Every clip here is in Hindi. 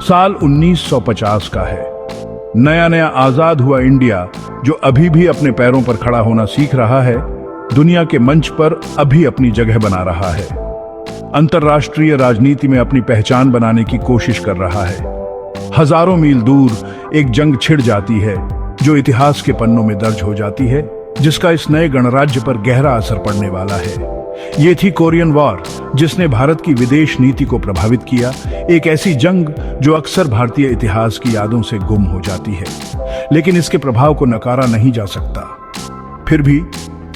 साल 1950 का है। नया नया आजाद हुआ इंडिया, जो अभी भी अपने पैरों पर खड़ा होना सीख रहा है, दुनिया के मंच पर अभी अपनी जगह बना रहा है। अंतर्राष्ट्रीय राजनीति में अपनी पहचान बनाने की कोशिश कर रहा है। हजारों मील दूर एक जंग छिड़ जाती है जो इतिहास के पन्नों में दर्ज हो जाती है, जिसका इस नए गणराज्य पर गहरा असर पड़ने वाला है। ये थी कोरियन वॉर, जिसने भारत की विदेश नीति को प्रभावित किया। एक ऐसी जंग जो अक्सर भारतीय इतिहास की यादों से गुम हो जाती है, लेकिन इसके प्रभाव को नकारा नहीं जा सकता। फिर भी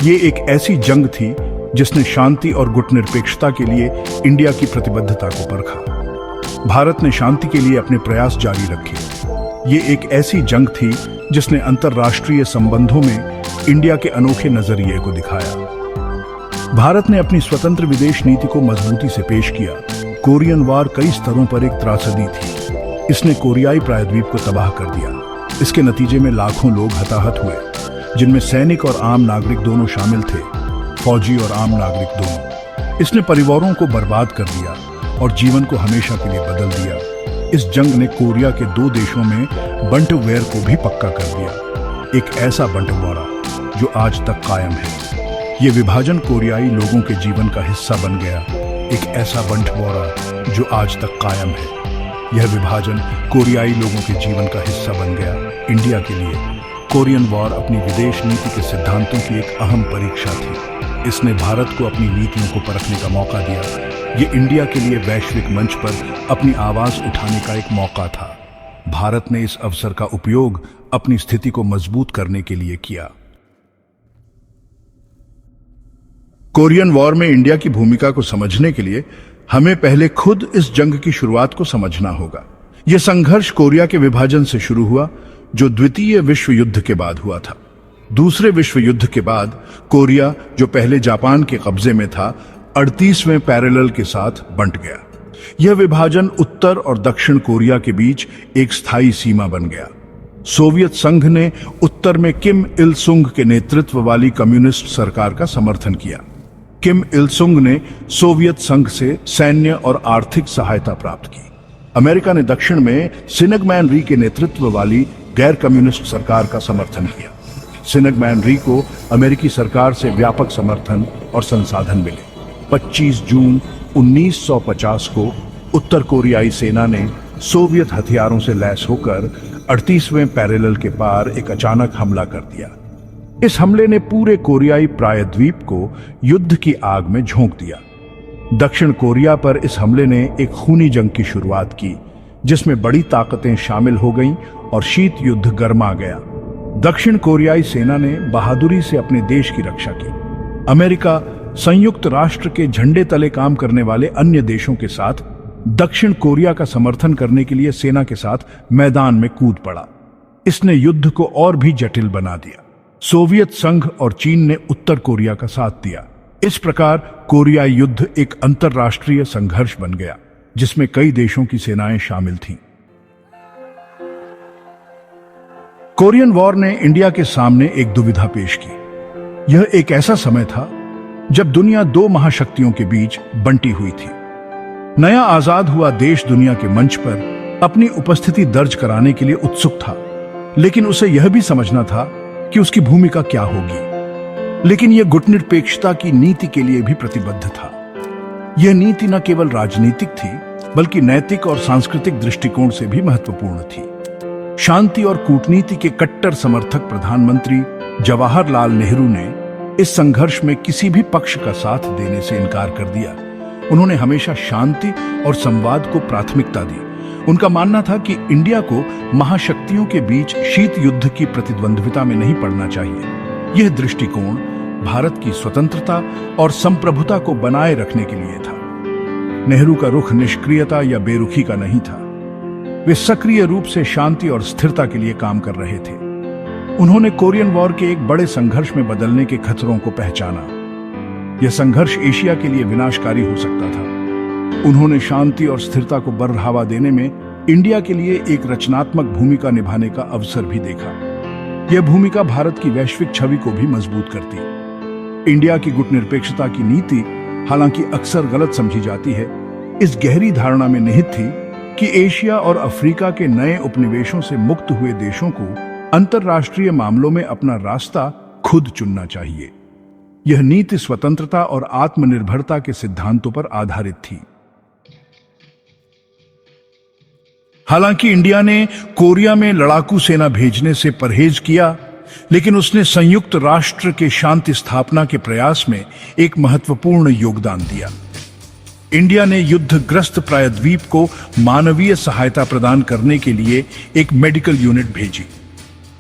ये एक ऐसी जंग थी जिसने शांति और गुटनिरपेक्षता के लिए इंडिया की प्रतिबद्धता को परखा। भारत ने शांति के लिए अपने प्रयास जारी रखे। ये एक ऐसी जंग थी जिसने अंतर्राष्ट्रीय संबंधों में इंडिया के अनोखे नजरिए को दिखाया। भारत ने अपनी स्वतंत्र विदेश नीति को मजबूती से पेश किया। कोरियन वॉर कई स्तरों पर एक त्रासदी थी। इसने कोरियाई प्रायद्वीप को तबाह कर दिया। इसके नतीजे में लाखों लोग हताहत हुए, जिनमें सैनिक और आम नागरिक दोनों शामिल थे, फौजी और आम नागरिक दोनों। इसने परिवारों को बर्बाद कर दिया और जीवन को हमेशा के लिए बदल दिया। इस जंग ने कोरिया के दो देशों में बंटवेयर को भी पक्का कर दिया, एक ऐसा बंटवारा जो आज तक कायम है। ये विभाजन कोरियाई लोगों के जीवन का हिस्सा बन गया, एक ऐसा बंटवारा जो आज तक कायम है। यह विभाजन कोरियाई लोगों के जीवन का हिस्सा बन गया। इंडिया के लिए कोरियन वॉर अपनी विदेश नीति के सिद्धांतों की एक अहम परीक्षा थी। इसने भारत को अपनी नीतियों को परखने का मौका दिया। ये इंडिया के लिए वैश्विक मंच पर अपनी आवाज उठाने का एक मौका था। भारत ने इस अवसर का उपयोग अपनी स्थिति को मजबूत करने के लिए किया। कोरियन वॉर में इंडिया की भूमिका को समझने के लिए हमें पहले खुद इस जंग की शुरुआत को समझना होगा। यह संघर्ष कोरिया के विभाजन से शुरू हुआ, जो द्वितीय विश्व युद्ध के बाद हुआ था। दूसरे विश्व युद्ध के बाद कोरिया, जो पहले जापान के कब्जे में था, 38वें पैरेलल के साथ बंट गया। यह विभाजन उत्तर और दक्षिण कोरिया के बीच एक स्थायी सीमा बन गया। सोवियत संघ ने उत्तर में किम इल सुंग के नेतृत्व वाली कम्युनिस्ट सरकार का समर्थन किया। किम इल सुंग ने सोवियत संघ से सैन्य और आर्थिक सहायता प्राप्त की। अमेरिका ने दक्षिण में सिनगमैन री के नेतृत्व वाली गैर कम्युनिस्ट सरकार का समर्थन किया। सिनगमैन री को अमेरिकी सरकार से व्यापक समर्थन और संसाधन मिले। 25 जून 1950 को उत्तर कोरियाई सेना ने सोवियत हथियारों से लैस होकर 38वें पैरेलल के पार एक अचानक हमला कर दिया। इस हमले ने पूरे कोरियाई प्रायद्वीप को युद्ध की आग में झोंक दिया। दक्षिण कोरिया पर इस हमले ने एक खूनी जंग की शुरुआत की, जिसमें बड़ी ताकतें शामिल हो गईं और शीत युद्ध गर्मा गया। दक्षिण कोरियाई सेना ने बहादुरी से अपने देश की रक्षा की। अमेरिका संयुक्त राष्ट्र के झंडे तले काम करने वाले अन्य देशों के साथ दक्षिण कोरिया का समर्थन करने के लिए सेना के साथ मैदान में कूद पड़ा। इसने युद्ध को और भी जटिल बना दिया। सोवियत संघ और चीन ने उत्तर कोरिया का साथ दिया। इस प्रकार कोरियाई युद्ध एक अंतर्राष्ट्रीय संघर्ष बन गया, जिसमें कई देशों की सेनाएं शामिल थीं। कोरियन वॉर ने इंडिया के सामने एक दुविधा पेश की। यह एक ऐसा समय था जब दुनिया दो महाशक्तियों के बीच बंटी हुई थी। नया आजाद हुआ देश दुनिया के मंच पर अपनी उपस्थिति दर्ज कराने के लिए उत्सुक था, लेकिन उसे यह भी समझना था कि उसकी भूमिका क्या होगी। लेकिन यह गुटनिरपेक्षता की नीति के लिए भी प्रतिबद्ध था। यह नीति न केवल राजनीतिक थी, बल्कि नैतिक और सांस्कृतिक दृष्टिकोण से भी महत्वपूर्ण थी। शांति और कूटनीति के कट्टर समर्थक प्रधानमंत्री जवाहरलाल नेहरू ने इस संघर्ष में किसी भी पक्ष का साथ देने से इनकार कर दिया। उन्होंने हमेशा शांति और संवाद को प्राथमिकता दी। उनका मानना था कि इंडिया को महाशक्तियों के बीच शीत युद्ध की प्रतिद्वंद्विता में नहीं पड़ना चाहिए। यह दृष्टिकोण भारत की स्वतंत्रता और संप्रभुता को बनाए रखने के लिए था। नेहरू का रुख निष्क्रियता या बेरुखी का नहीं था। वे सक्रिय रूप से शांति और स्थिरता के लिए काम कर रहे थे। उन्होंने कोरियन वॉर के एक बड़े संघर्ष में बदलने के खतरों को पहचाना। यह संघर्ष एशिया के लिए विनाशकारी हो सकता था। उन्होंने शांति और स्थिरता को बढ़ावा देने में इंडिया के लिए एक रचनात्मक भूमिका निभाने का अवसर भी देखा। यह भूमिका भारत की वैश्विक छवि को भी मजबूत करती। इंडिया की गुटनिरपेक्षता की नीति हालांकि अक्सर गलत समझी जाती है, इस गहरी धारणा में निहित थी कि एशिया और अफ्रीका के नए उपनिवेशों से मुक्त हुए देशों को अंतर्राष्ट्रीय मामलों में अपना रास्ता खुद चुनना चाहिए। यह नीति स्वतंत्रता और आत्मनिर्भरता के सिद्धांतों पर आधारित थी। हालांकि इंडिया ने कोरिया में लड़ाकू सेना भेजने से परहेज किया, लेकिन उसने संयुक्त राष्ट्र के शांति स्थापना के प्रयास में एक महत्वपूर्ण योगदान दिया। इंडिया ने युद्धग्रस्त प्रायद्वीप को मानवीय सहायता प्रदान करने के लिए एक मेडिकल यूनिट भेजी।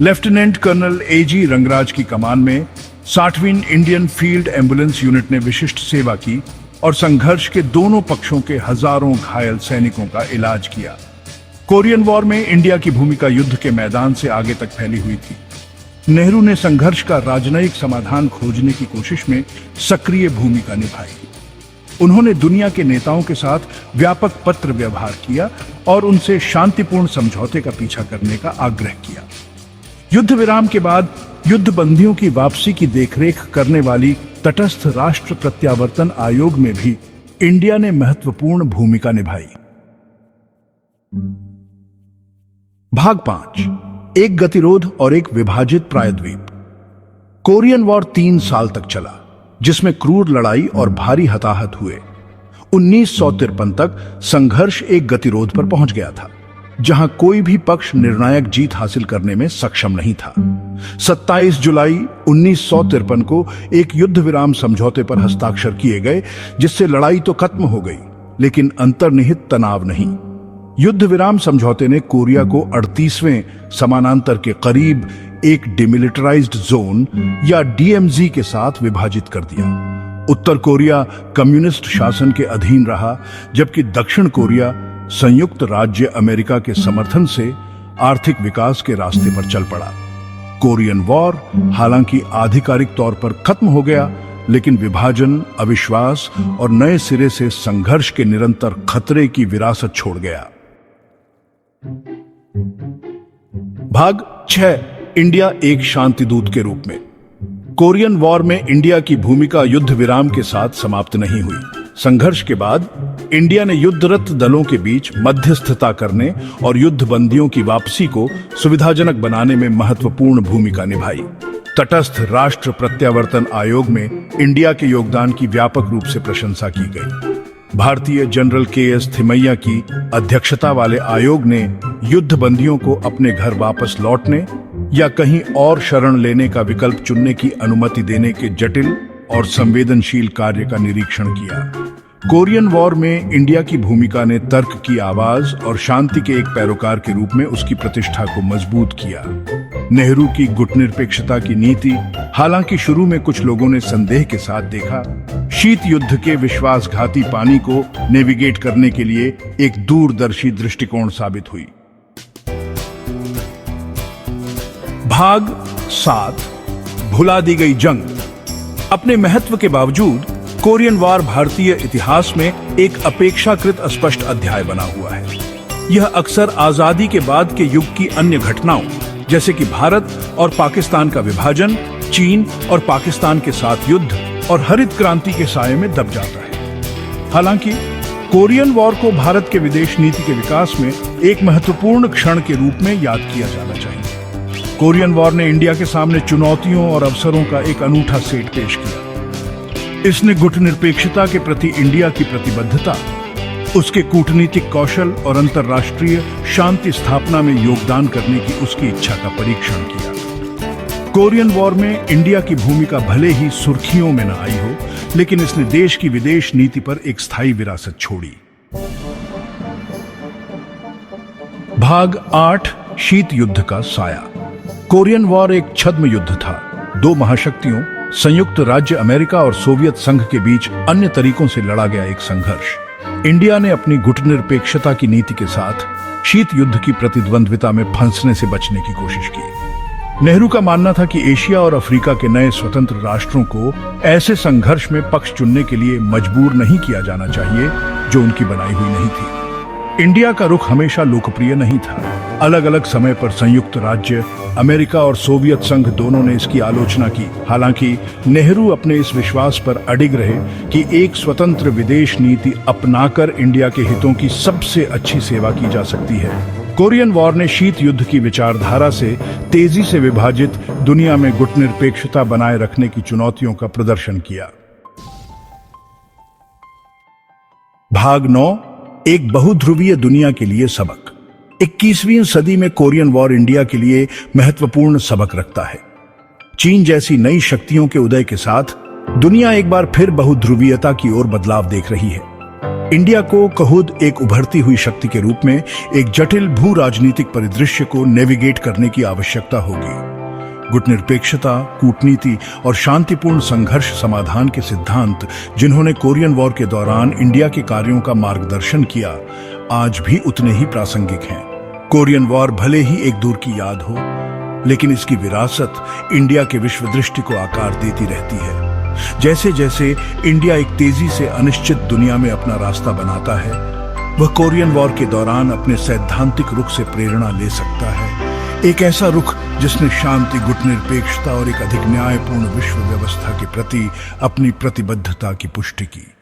लेफ्टिनेंट कर्नल एजी रंगराज की कमान में 60वीं इंडियन फील्ड एम्बुलेंस यूनिट ने विशिष्ट सेवा की और संघर्ष के दोनों पक्षों के हजारों घायल सैनिकों का इलाज किया। कोरियन वॉर में इंडिया की भूमिका युद्ध के मैदान से आगे तक फैली हुई थी। नेहरू ने संघर्ष का राजनयिक समाधान खोजने की कोशिश में सक्रिय भूमिका निभाई। उन्होंने दुनिया के नेताओं के साथ व्यापक पत्र व्यवहार किया और उनसे शांतिपूर्ण समझौते का पीछा करने का आग्रह किया। युद्ध विराम के बाद युद्ध बंदियों की वापसी की देखरेख करने वाली तटस्थ राष्ट्र प्रत्यावर्तन आयोग में भी इंडिया ने महत्वपूर्ण भूमिका निभाई। भाग 5, एक गतिरोध और एक विभाजित प्रायद्वीप। कोरियन वॉर 3 साल तक चला, जिसमें क्रूर लड़ाई और भारी हताहत हुए। 1953 तक संघर्ष एक गतिरोध पर पहुंच गया था, जहां कोई भी पक्ष निर्णायक जीत हासिल करने में सक्षम नहीं था। 27 जुलाई 1953 को एक युद्ध विराम समझौते पर हस्ताक्षर किए गए, जिससे लड़ाई तो खत्म हो गई, लेकिन अंतर्निहित तनाव नहीं। युद्ध विराम समझौते ने कोरिया को 38वें समानांतर के करीब एक डिमिलिटराइज्ड जोन या डीएमजी के साथ विभाजित कर दिया। उत्तर कोरिया कम्युनिस्ट शासन के अधीन रहा, जबकि दक्षिण कोरिया संयुक्त राज्य अमेरिका के समर्थन से आर्थिक विकास के रास्ते पर चल पड़ा। कोरियन वॉर हालांकि आधिकारिक तौर पर खत्म हो गया, लेकिन विभाजन, अविश्वास और नए सिरे से संघर्ष के निरंतर खतरे की विरासत छोड़ गया। भाग 6, इंडिया एक शांति दूत के रूप में। कोरियन वॉर में इंडिया की भूमिका युद्ध विराम के साथ समाप्त नहीं हुई। संघर्ष के बाद इंडिया ने युद्धरत दलों के बीच मध्यस्थता करने और युद्ध बंदियों की वापसी को सुविधाजनक बनाने में महत्वपूर्ण भूमिका निभाई। तटस्थ राष्ट्र प्रत्यावर्तन आयोग में इंडिया के योगदान की व्यापक रूप से प्रशंसा की गई। भारतीय जनरल के.एस. थिमैया की अध्यक्षता वाले आयोग ने युद्ध बंदियों को अपने घर वापस लौटने या कहीं और शरण लेने का विकल्प चुनने की अनुमति देने के जटिल और संवेदनशील कार्य का निरीक्षण किया। कोरियन वॉर में इंडिया की भूमिका ने तर्क की आवाज और शांति के एक पैरोकार के रूप में उसकी प्रतिष्ठा को मजबूत किया। नेहरू की गुटनिरपेक्षता की नीति, हालांकि शुरू में कुछ लोगों ने संदेह के साथ देखा, शीत युद्ध के विश्वासघाती पानी को नेविगेट करने के लिए एक दूरदर्शी दृष्टिकोण साबित हुई। भाग 7, भुला दी गई जंग। अपने महत्व के बावजूद कोरियन वॉर भारतीय इतिहास में एक अपेक्षाकृत अस्पष्ट अध्याय बना हुआ है। यह अक्सर आजादी के बाद के युग की अन्य घटनाओं, जैसे कि भारत और पाकिस्तान का विभाजन, चीन और पाकिस्तान के साथ युद्ध और हरित क्रांति के साये में दब जाता है। हालांकि कोरियन वॉर को भारत के विदेश नीति के विकास में एक महत्वपूर्ण क्षण के रूप में याद किया जाना चाहिए। कोरियन वॉर ने इंडिया के सामने चुनौतियों और अवसरों का एक अनूठा सेट पेश किया। इसने गुटनिरपेक्षता के प्रति इंडिया की प्रतिबद्धता, उसके कूटनीतिक कौशल और अंतर्राष्ट्रीय शांति स्थापना में योगदान करने की उसकी इच्छा का परीक्षण किया। कोरियन वॉर में इंडिया की भूमिका भले ही सुर्खियों में न आई हो, लेकिन इसने देश की विदेश नीति पर एक स्थायी विरासत छोड़ी। भाग 8, शीत युद्ध का साया। कोरियन वॉर एक छद्म युद्ध था। दो महाशक्तियों, संयुक्त राज्य अमेरिका और सोवियत संघ के बीच अन्य तरीकों से लड़ा गया एक संघर्ष। इंडिया ने अपनी गुटनिरपेक्षता की नीति के साथ शीत युद्ध की प्रतिद्वंद्विता में फंसने से बचने की कोशिश की। नेहरू का मानना था कि एशिया और अफ्रीका के नए स्वतंत्र राष्ट्रों को ऐसे संघर्ष में पक्ष चुनने के लिए मजबूर नहीं किया जाना चाहिए जो उनकी बनाई हुई नहीं थी। इंडिया का रुख हमेशा लोकप्रिय नहीं था। अलग अलग समय पर संयुक्त राज्य अमेरिका और सोवियत संघ दोनों ने इसकी आलोचना की। हालांकि नेहरू अपने इस विश्वास पर अडिग रहे कि एक स्वतंत्र विदेश नीति अपनाकर इंडिया के हितों की सबसे अच्छी सेवा की जा सकती है। कोरियन वॉर ने शीत युद्ध की विचारधारा से तेजी से विभाजित दुनिया में गुटनिरपेक्षता बनाए रखने की चुनौतियों का प्रदर्शन किया। भाग 9, एक बहुध्रुवीय दुनिया के लिए सबक। 21वीं सदी में कोरियन वॉर इंडिया के लिए महत्वपूर्ण सबक रखता है। चीन जैसी नई शक्तियों के उदय के साथ दुनिया एक बार फिर बहुध्रुवीयता की ओर बदलाव देख रही है। इंडिया को खुद एक उभरती हुई शक्ति के रूप में एक जटिल भू राजनीतिक परिदृश्य को नेविगेट करने की आवश्यकता होगी। गुटनिरपेक्षता, कूटनीति और शांतिपूर्ण संघर्ष समाधान के सिद्धांत जिन्होंने कोरियन वॉर के दौरान इंडिया के कार्यों का मार्गदर्शन किया, आज भी उतने ही प्रासंगिक हैं। कोरियन वॉर भले ही एक दूर की याद हो, लेकिन इसकी विरासत इंडिया के विश्व दृष्टि को आकार देती रहती है। जैसे जैसे इंडिया एक तेजी से अनिश्चित दुनिया में अपना रास्ता बनाता है, वह कोरियन वॉर के दौरान अपने सैद्धांतिक रुख से प्रेरणा ले सकता है। एक ऐसा रुख जिसने शांति, गुटनिरपेक्षता और एक अधिक न्यायपूर्ण विश्व व्यवस्था के प्रति अपनी प्रतिबद्धता की पुष्टि की।